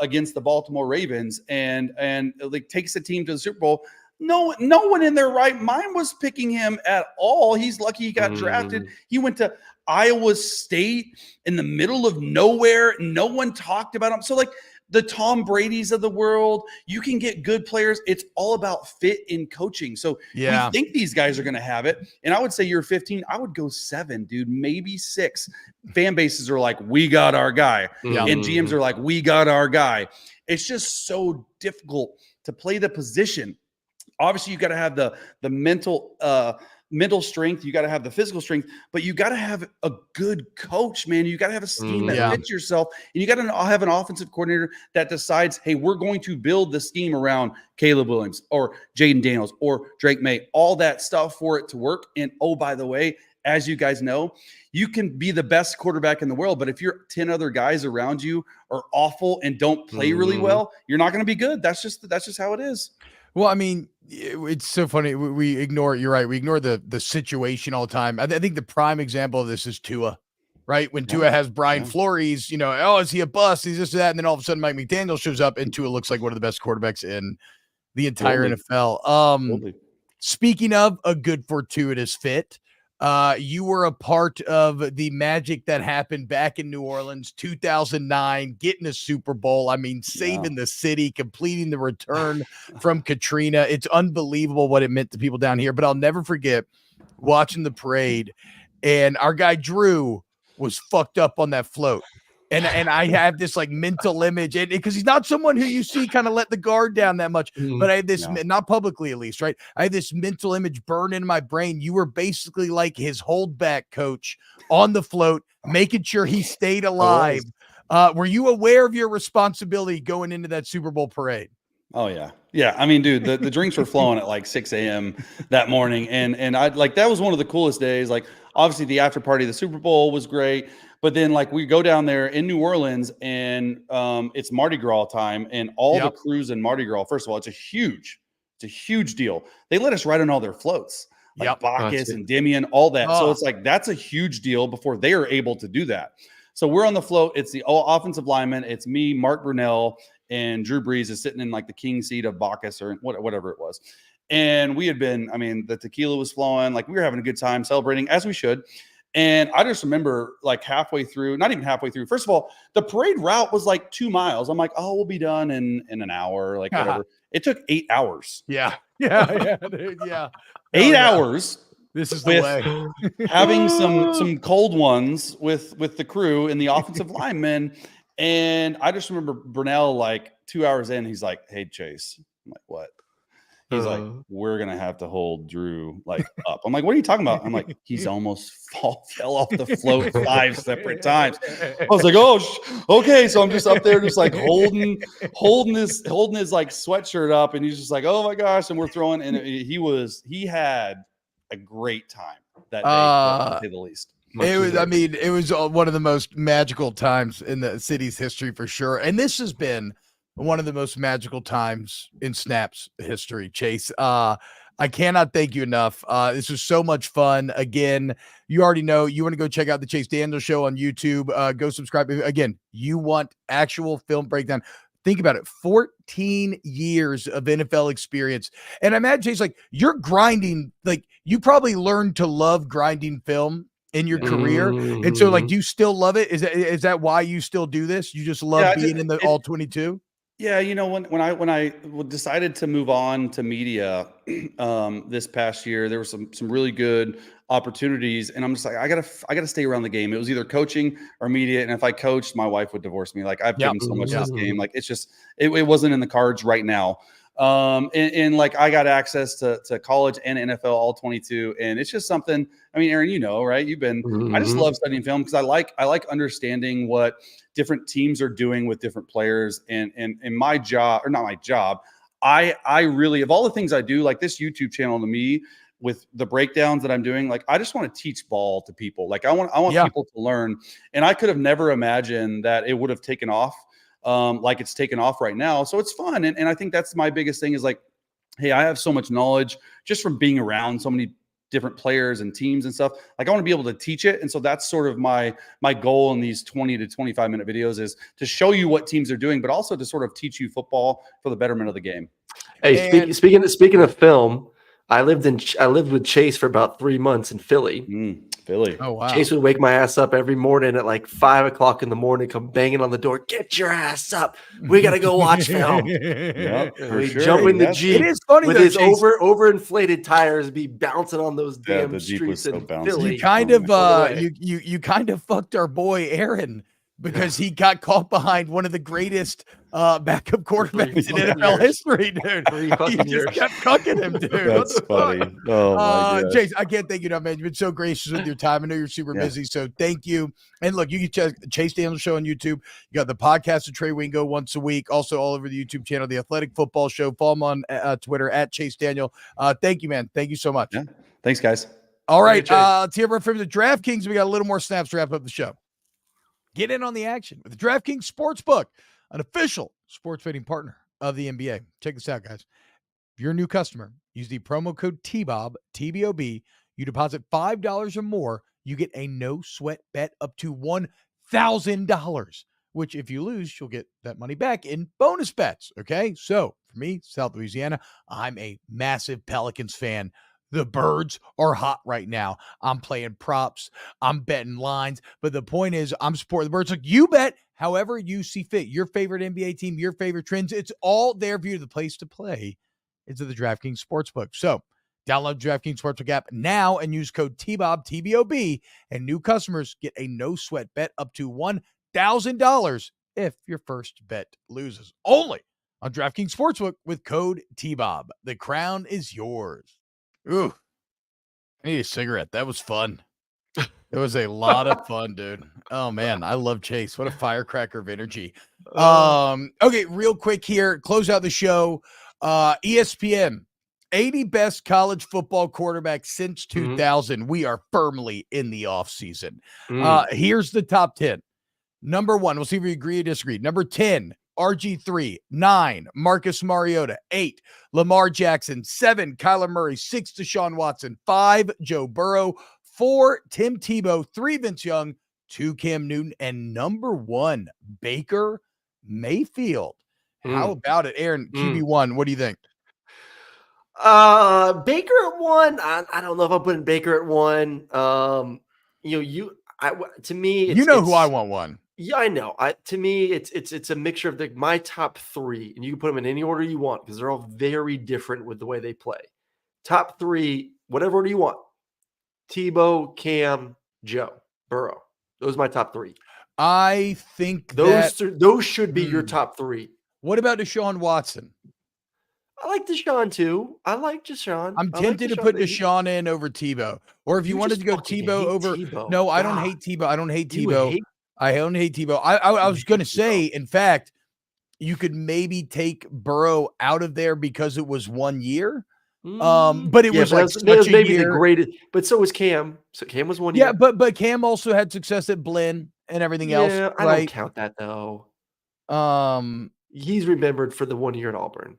against the Baltimore Ravens and like takes the team to the Super Bowl. No one in their right mind was picking him at all. He's lucky he got drafted. He went to Iowa State in the middle of nowhere. No one talked about him. So, like, the Tom Brady's of the world, you can get good players. It's all about fit in coaching. So we think these guys are going to have it. And I would say you're 15. I would go 7, dude, maybe 6. Fan bases are like, we got our guy. And GMs are like, we got our guy. It's just so difficult to play the position. Obviously, you got to have the mental strength. You got to have the physical strength, but you got to have a good coach, man. You got to have a scheme that fits yourself, and you got to have an offensive coordinator that decides, hey, we're going to build the scheme around Caleb Williams or Jayden Daniels or Drake Maye, all that stuff for it to work. And oh, by the way, as you guys know, you can be the best quarterback in the world, but if your 10 other guys around you are awful and don't play really well, you're not going to be good. That's just how it is. Well, I mean, it's so funny. We ignore it. You're right. We ignore the situation all the time. I think the prime example of this is Tua, right? When Tua has Brian Flores, is he a bust? He's this or that. And then all of a sudden Mike McDaniel shows up and Tua looks like one of the best quarterbacks in the entire NFL. Speaking of a good fortuitous fit, you were a part of the magic that happened back in New Orleans, 2009, getting a Super Bowl. I mean, saving the city, completing the return from Katrina. It's unbelievable what it meant to people down here, but I'll never forget watching the parade, and our guy Drew was fucked up on that float. And I have this like mental image, and because he's not someone who you see kind of let the guard down that much, but I have this not publicly at least, right? I have this mental image burned into my brain. You were basically like his holdback coach on the float, making sure he stayed alive. Were you aware of your responsibility going into that Super Bowl parade? Oh yeah. Yeah. I mean, dude, the drinks were flowing at like 6 a.m. that morning. And I like, that was one of the coolest days. Like obviously the after party of the Super Bowl was great, but then like we go down there in New Orleans and it's Mardi Gras time, and all the crews in Mardi Gras, first of all, it's a huge deal. They let us ride on all their floats, like Bacchus and Demian, all that. So it's like, that's a huge deal before they are able to do that. So we're on the float. It's the offensive lineman. It's me, Mark Brunell, and Drew Brees is sitting in like the king seat of Bacchus or whatever it was. And we had been, I mean, the tequila was flowing, like we were having a good time celebrating as we should. And I just remember like halfway through, not even halfway through. First of all, the parade route was like 2 miles. I'm like, oh, we'll be done in an hour, like whatever. It took 8 hours. Yeah, dude, yeah. 8 hours. This is the way. Having some cold ones with the crew and the offensive linemen. And I just remember Brunell, like 2 hours in, he's like, hey, Chase. I'm like, what? He's like, we're going to have to hold Drew like up. I'm like, what are you talking about? I'm like, he's almost fell off the float 5 separate times. I was like, oh, okay. So I'm just up there, just like holding his like sweatshirt up. And he's just like, oh my gosh. And we're throwing, and he had a great time that day, to say the least. It was one of the most magical times in the city's history for sure. And this has been one of the most magical times in Snap's history, Chase. I cannot thank you enough. This was so much fun. Again, you already know you want to go check out the Chase Daniels Show on YouTube. Go subscribe. Again, you want actual film breakdown. Think about it. 14 years of NFL experience. And I imagine, Chase, like you're grinding, like you probably learned to love grinding film in your career. And so like, do you still love it? Is that why you still do this? You just love being in the all 22? Yeah. You know, when I decided to move on to media this past year, there were some really good opportunities, and I'm just like, I gotta stay around the game. It was either coaching or media. And if I coached, my wife would divorce me. Like I've given so much to this game. Like it's just, it wasn't in the cards right now. And like I got access to college and NFL all 22, and it's just something. I mean, Aaron, you know, right? You've been. I just love studying film because I like understanding what different teams are doing with different players. And my job, or not my job, I really, of all the things I do, like this YouTube channel to me, with the breakdowns that I'm doing, like I just want to teach ball to people. Like I want people to learn, and I could have never imagined that it would have taken off like it's taken off right now. So it's fun. And I think that's my biggest thing is like, hey, I have so much knowledge just from being around so many different players and teams and stuff. Like I want to be able to teach it. And so that's sort of my goal in these 20 to 25 minute videos, is to show you what teams are doing, but also to sort of teach you football for the betterment of the game. Hey, speaking of film, I lived with Chase for about 3 months in Philly. Philly. Oh wow. Chase would wake my ass up every morning at like 5 o'clock in the morning, come banging on the door. Get your ass up. We gotta go watch film. We jump in the Jeep. It is funny with though, his Chase, overinflated tires, be bouncing on those damn the Jeep was streets so in bouncy. Philly. you kind of you kind of fucked our boy Aaron, because he got caught behind one of the greatest backup quarterbacks in NFL history, dude. He just kept cucking him, dude. That's funny. Oh my gosh. Chase, I can't thank you enough, man. You've been so gracious with your time. I know you're super busy, so thank you. And look, you can check Chase Daniels Show on YouTube. You got the podcast of Trey Wingo once a week, also all over the YouTube channel, the Athletic Football Show. Follow him on Twitter at Chase Daniel. Thank you, man. Thank you so much. Yeah. Thanks, guys. All right, let's hear from the DraftKings. We got a little more snaps to wrap up the show. Get in on the action with the DraftKings Sportsbook, an official sports betting partner of the NBA. Check this out, guys. If you're a new customer, use the promo code T-Bob, T-B-O-B. You deposit $5 or more, you get a no-sweat bet up to $1,000, which if you lose, you'll get that money back in bonus bets, okay? So for me, South Louisiana, I'm a massive Pelicans fan. The birds are hot right now. I'm playing props. I'm betting lines. But the point is, I'm supporting the birds. Like, you bet however you see fit. Your favorite NBA team, your favorite trends. It's all there for you. The place to play is at the DraftKings Sportsbook. So download the DraftKings Sportsbook app now and use code T-Bob, T-B-O-B. And new customers get a no-sweat bet up to $1,000. $1,000 if your first bet loses. Only on DraftKings Sportsbook with code T-Bob. The crown is yours. Ooh, I need a cigarette. That was fun. It was a lot of fun, dude. Oh man, I love Chase. What a firecracker of energy. Okay, real quick here, close out the show. ESPN, 80 best college football quarterbacks since 2000. We are firmly in the offseason. Here's the top 10. Number 1, we'll see if we agree or disagree. Number 10, RG3. 9, Marcus Mariota. 8, Lamar Jackson. 7, Kyler Murray. 6, Deshaun Watson. 5, Joe Burrow. 4, Tim Tebow. 3, Vince Young. 2, Cam Newton. And number 1, Baker Mayfield. How about it, Aaron? QB1, what do you think? Baker at 1. I don't know if I'm putting Baker at 1. To me, it's, who I want 1. Yeah, I know. To me, it's a mixture of my top 3, and you can put them in any order you want because they're all very different with the way they play. Top 3, whatever order you want. Tebow, Cam, Joe, Burrow. Those are my top 3. I think those should be your top 3. What about Deshaun Watson? I like Deshaun too. I like Deshaun. I'm tempted to put Deshaun in over Tebow. Or if you wanted to go Tebow over. Tebow. No, I don't hate Tebow. I don't hate Tebow. I don't hate Tebow. I was going to say, in fact, you could maybe take Burrow out of there because it was 1 year. But it was like such a maybe year. The greatest. But so was Cam. So Cam was 1 year. Yeah, but Cam also had success at Blinn and everything else. Yeah, I don't count that though. He's remembered for the 1 year at Auburn.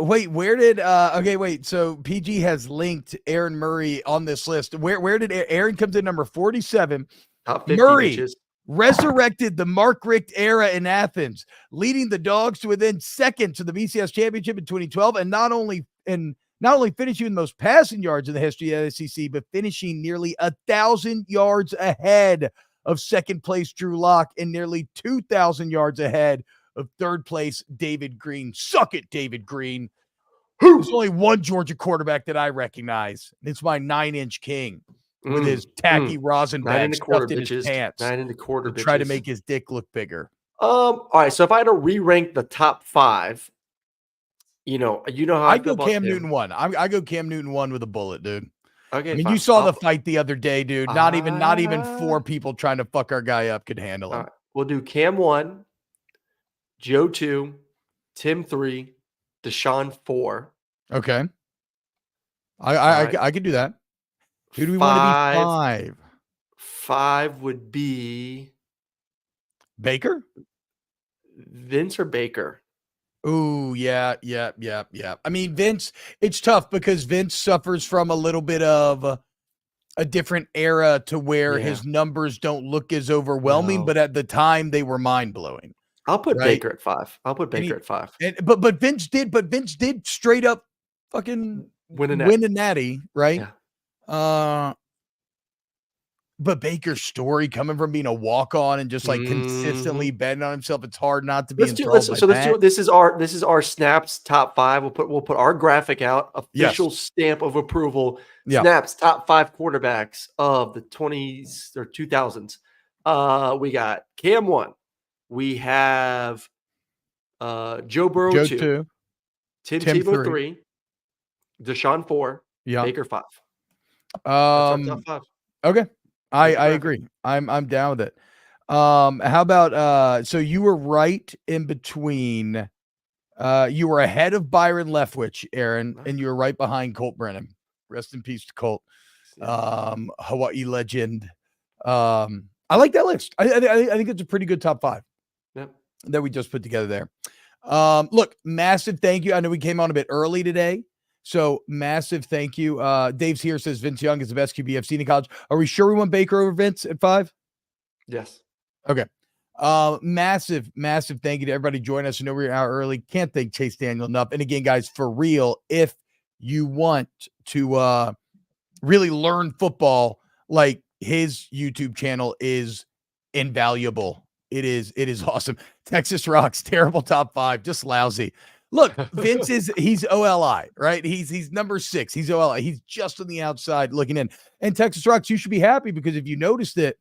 Wait, where did okay, wait. So PG has linked Aaron Murray on this list. Where did Aaron comes in number 47? Top 50 Murray bitches. Resurrected the Mark Richt era in Athens, leading the Dogs to within seconds of the BCS championship in 2012, and not only finishing the most passing yards in the history of the SEC, but finishing nearly 1,000 yards ahead of second place Drew Lock and nearly 2,000 yards ahead of third place David Green. Suck it, David Green. There's only one Georgia quarterback that I recognize, and it's my 9-inch king with his tacky rosin bag stuffed in his pants. 9 1/4 to try to make his dick look bigger. All right, so if I had to re-rank the top 5, how I go Cam Newton 1. I go Cam Newton 1 with a bullet, dude. Okay, I mean, you saw the fight the other day, dude. Not even 4 people trying to fuck our guy up could handle him. Right, we'll do Cam 1, Joe 2, Tim 3, Deshaun 4. Okay. I could do that. Who do we want to be 5? 5 would be Baker? Vince or Baker? Ooh, yeah. I mean, Vince, it's tough because Vince suffers from a little bit of a different era to where his numbers don't look as overwhelming, but at the time they were mind-blowing. I'll put Baker at 5. I'll put Baker at 5. But Vince did straight up fucking win a natty, right? Yeah. But Baker's story coming from being a walk-on and just like consistently betting on himself, it's hard not to be enthralled by that. This is our Snaps top 5. We'll put our graphic out, official stamp of approval. Snaps top 5 quarterbacks of the 20s or 2000s. We got Cam 1. We have Joe Burrow 2. Tim Tebow 3. Deshaun 4. Baker 5. That's our top 5. Okay. I agree. I'm down with it. How about so you were right in between. You were ahead of Byron Leftwich, Aaron, and you were right behind Colt Brennan. Rest in peace to Colt. Hawaii legend. I like that list. I think it's a pretty good top 5 that we just put together there. Look, massive thank you. I know we came on a bit early today. So massive thank you. Dave's here, says Vince Young is the best QB I've seen in college. Are we sure we want Baker over Vince at 5? Yes. Okay. Massive thank you to everybody joining us. I know we're an hour early. Can't thank Chase Daniel enough. And again, guys, for real, if you want to really learn football, like his YouTube channel is invaluable. It is awesome. Texas rocks. Terrible top 5, just lousy. Look, Vince he's OLI, right? He's number 6. He's OLI. He's just on the outside looking in. And Texas rocks, you should be happy because if you noticed it,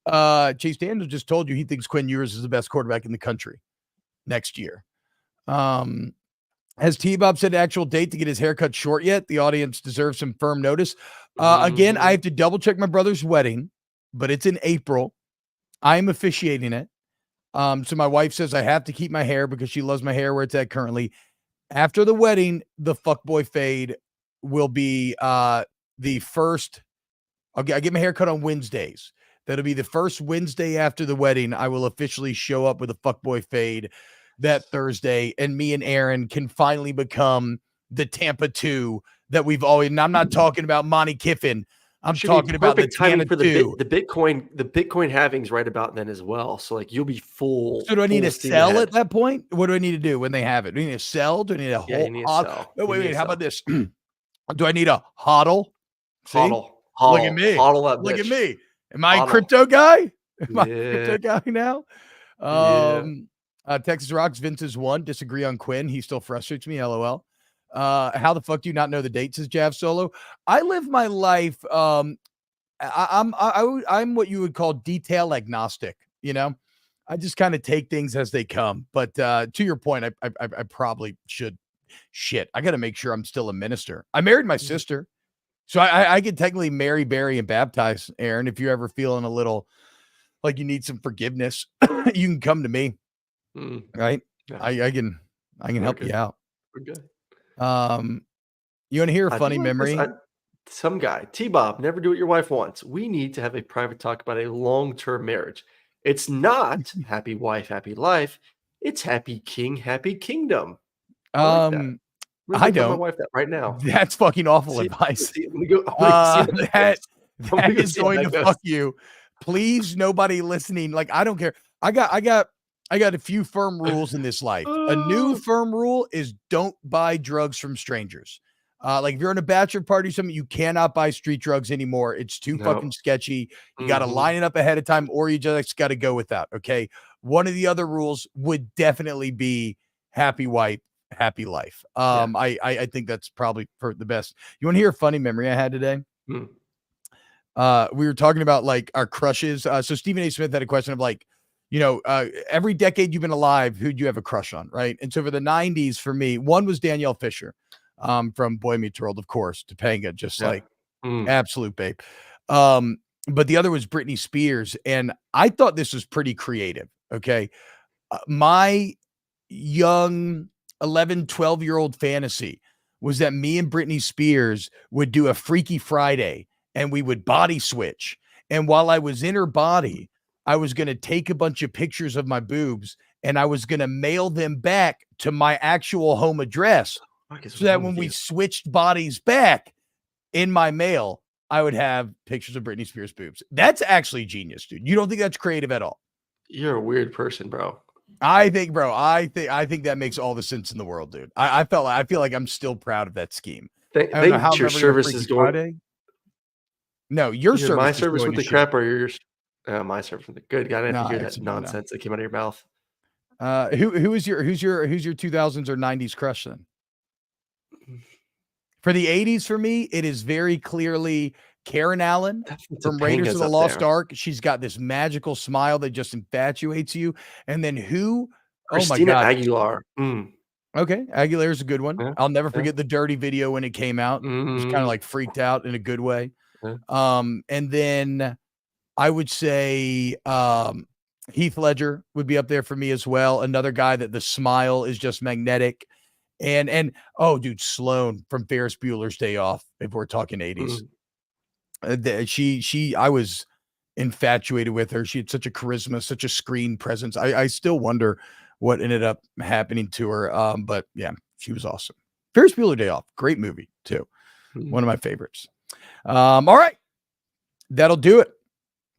Chase Daniel just told you he thinks Quinn Ewers is the best quarterback in the country next year. Has T-Bob set an actual date to get his haircut short yet? The audience deserves some firm notice. Again, I have to double check my brother's wedding, but it's in April. I'm officiating it. So my wife says I have to keep my hair because she loves my hair where it's at currently. After the wedding, the fuckboy fade will be the first. I get my hair cut on Wednesdays. That'll be the first Wednesday after the wedding. I will officially show up with a fuckboy fade that Thursday, and me and Aaron can finally become the Tampa 2 that we've always. And I'm not talking about Monty Kiffin. I'm talking about the timing for the 2. the Bitcoin halving's right about then as well. So like you'll be full. So do I need to steam sell ahead. at that point? What do I need to do when they have it? Do I need to sell? Do I need a Yeah, you need to sell. Oh, You need wait. to How sell. about this? Do I need a hodl? See? Hodl. Look at me. Hodl that Look at bitch. me. Am I a Hodl. crypto guy? Am I a Yeah. crypto guy now? Texas Rocks, Vince is 1. Disagree on Quinn. He still frustrates me. LOL. How the fuck do you not know the dates? Says Jav Solo. I live my life. I'm what you would call detail agnostic. You know, I just kind of take things as they come. But to your point, I probably should. Shit, I got to make sure I'm still a minister. I married my sister, so I could technically marry, bury, and baptize. Aaron, if you're ever feeling a little like you need some forgiveness, you can come to me. Right? Yeah. I can help you out. We're good. You want to hear a funny do like memory? this. Some guy, T-Bob, never do what your wife wants. We need to have a private talk about a long-term marriage. It's not happy wife, happy life. It's happy king, happy kingdom. I like that. I'm gonna I tell my don't. wife that right now. That's fucking awful See, advice. I'm gonna go see how That goes. is going to fuck you. Please, nobody listening. Like, I don't care. I got a few firm rules in this life. A new firm rule is don't buy drugs from strangers. Like if you're in a bachelor party or something, you cannot buy street drugs anymore. It's too fucking sketchy. You got to line it up ahead of time, or you just got to go with that. Okay. One of the other rules would definitely be happy wife, happy life. I think that's probably for the best. You want to hear a funny memory I had today? We were talking about like our crushes. So Stephen A. Smith had a question of like, every decade you've been alive, who'd you have a crush on? Right. And so for the 90s, for me, one was Danielle Fisher from Boy Meets World, of course, Topanga, just like absolute babe. But the other was Britney Spears. And I thought this was pretty creative. Okay. My young 11, 12-year-old fantasy was that me and Britney Spears would do a Freaky Friday and we would body switch. And while I was in her body, I was going to take a bunch of pictures of my boobs and I was going to mail them back to my actual home address so that when we switched bodies back in my mail, I would have pictures of Britney Spears' boobs. That's actually genius, dude. You don't think that's creative at all? You're a weird person, bro. I think that makes all the sense in the world, dude. I feel like I'm still proud of that scheme. I don't know how your service is going. Friday. No, your service. My service with the crap, or yours? My service with the good. God, I didn't hear that nonsense that came out of your mouth. Who's your 2000s or 90s crush then? For the 80s, for me, it is very clearly Karen Allen from Raiders of the Lost Ark. She's got this magical smile that just infatuates you. And then who? Christina oh my God, Aguilar. Okay, Aguilar's a good one. Yeah, I'll never forget the Dirty video when it came out. Just kind of like freaked out in a good way. And then I would say Heath Ledger would be up there for me as well. Another guy that the smile is just magnetic. And oh, dude, Sloane from Ferris Bueller's Day Off. If we're talking 80s, I was infatuated with her. She had such a charisma, such a screen presence. I still wonder what ended up happening to her. But yeah, she was awesome. Ferris Bueller Day Off, great movie too. One of my favorites. All right, that'll do it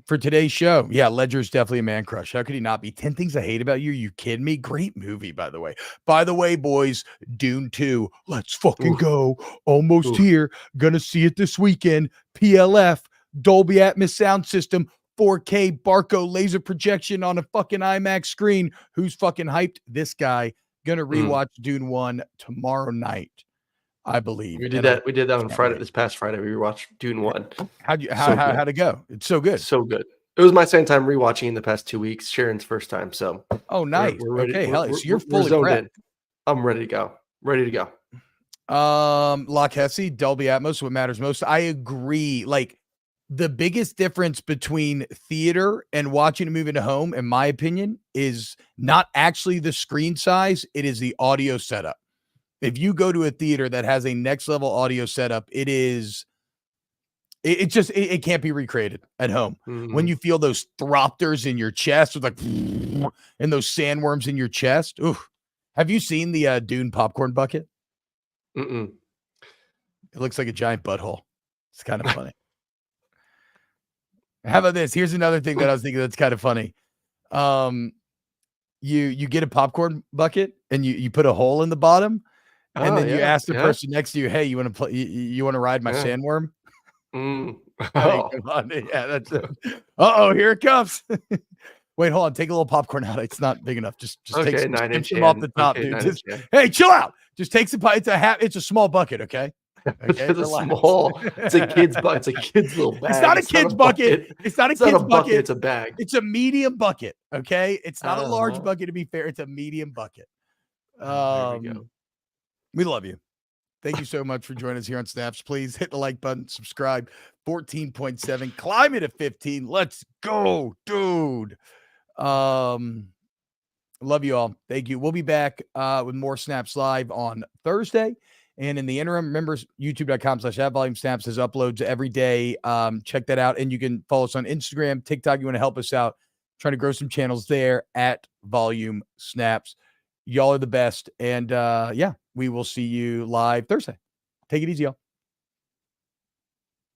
for today's show. Yeah, Ledger's definitely a man crush. How could he not be? 10 Things I Hate About You. You kidding me? Great movie, by the way. By the way, boys, Dune 2. Let's fucking go. Almost here. Gonna see it this weekend. PLF, Dolby Atmos sound system, 4K Barco laser projection on a fucking IMAX screen. Who's fucking hyped? This guy. Gonna rewatch Dune 1 tomorrow night, I believe. We did that on Friday. This past Friday, we watched Dune 1. How'd it go? It's so good. So good. It was my second time rewatching in the past 2 weeks. Sharon's first time. So Oh, nice. we're ready. Okay, hell, so you're We're fully zoned prepped. in. I'm ready to go. Ready to go. Lock Hesse, Dolby Atmos, what matters most. I agree. Like, the biggest difference between theater and watching a movie at home, in my opinion, is not actually the screen size, it is the audio setup. If you go to a theater that has a next level audio setup, it can't be recreated at home. Mm-hmm. When you feel those thropters in your chest with like, and those sandworms in your chest. Ooh. Have you seen the Dune popcorn bucket? Mm-mm. It looks like a giant butthole. It's kind of funny. How about this? Here's another thing that I was thinking that's kind of funny. You get a popcorn bucket and you put a hole in the bottom, and then you ask the person next to you, "Hey, you want to play? You want to ride my sandworm?" Mm. Hey, come on. Yeah, that's it. Uh-oh, here it comes. Wait, hold on. Take a little popcorn out. It's not big enough. Just take some, snip some off the top, dude. Just, hey, chill out. Just take some. It's a small bucket, okay? Okay, it's a kid's bucket. It's a kid's little bag. It's not a kid's bucket. It's not a kid's bucket. It's a bag. It's a medium bucket. Okay, it's not a large bucket. To be fair, it's a medium bucket. There we go. We love you. Thank you so much for joining us here on Snaps. Please hit the like button, subscribe. 14.7, climb it at 15. Let's go, dude. Love you all. Thank you. We'll be back with more Snaps Live on Thursday. And in the interim, remember, youtube.com/@volume-snaps has uploads every day. Check that out. And you can follow us on Instagram, TikTok. You want to help us out, trying to grow some channels there at Volume Snaps. Y'all are the best. And yeah, we will see you live Thursday. Take it easy, y'all.